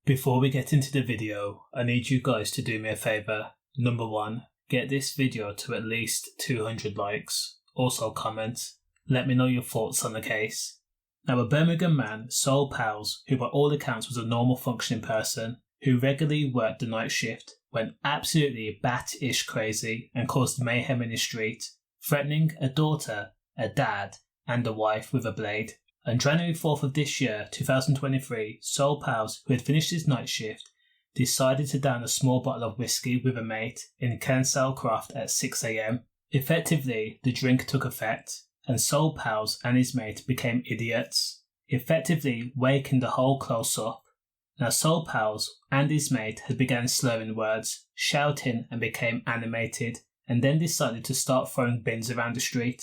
Before we get into the video, I need you guys to do me a favour. Number 1, get this video to at least 200 likes. Also comment. Let me know your thoughts on the case. Now, a Birmingham man, Powles, who by all accounts was a normal functioning person, who regularly worked the night shift, went absolutely bat-ish crazy and caused mayhem in his street, threatening a daughter, a dad, and a wife with a blade. On January 4th of this year, 2023, Powles, who had finished his night shift, decided to down a small bottle of whiskey with a mate in Kensal Croft at 6 a.m. Effectively, the drink took effect, and Powles and his mate became idiots, effectively waking the whole close up. Now Powles and his mate had begun slurring words, shouting and became animated, and then decided to start throwing bins around the street.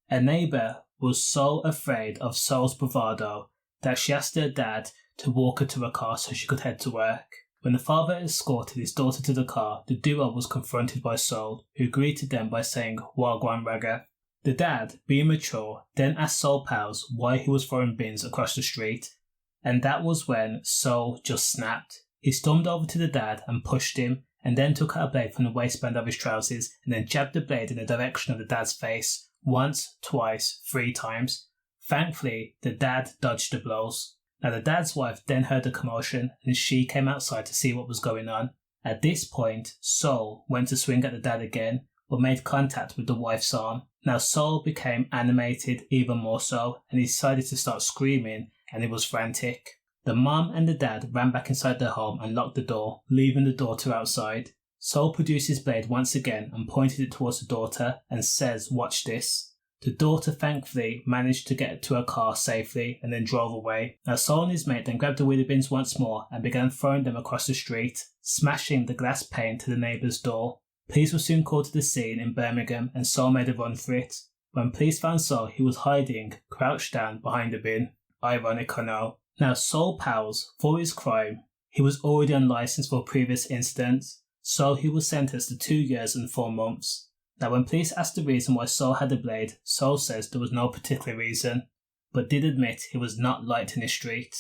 A neighbour was so afraid of Sol's bravado that she asked her dad to walk her to a car so she could head to work. When the father escorted his daughter to the car, the duo was confronted by Sol, who greeted them by saying "Wagwan Raga." The dad, being mature, then asked Powles why he was throwing bins across the street, and that was when Sol just snapped. He stormed over to the dad and pushed him, and then took out a blade from the waistband of his trousers and then jabbed the blade in the direction of the dad's face. Once, twice, 3 times. Thankfully, the dad dodged the blows. Now the dad's wife then heard the commotion and she came outside to see what was going on. At this point, Sol went to swing at the dad again, but made contact with the wife's arm. Now Sol became animated even more so, and he decided to start screaming, and he was frantic. The mum and the dad ran back inside their home and locked the door, leaving the daughter outside. Sol produced his blade once again and pointed it towards the daughter and says, "Watch this." The daughter thankfully managed to get to her car safely and then drove away. Now Sol and his mate then grabbed the wheelie bins once more and began throwing them across the street, smashing the glass pane to the neighbour's door. Police were soon called to the scene in Birmingham and Sol made a run for it. When police found Sol, he was hiding, crouched down behind a bin. Ironic, I know. Now Powles, for his crime, he was already on licence for a previous incident, so he was sentenced to 2 years and 4 months. Now when police asked the reason why Sol had a blade, Sol says there was no particular reason, but did admit he was not liked in the street.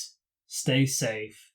Stay safe.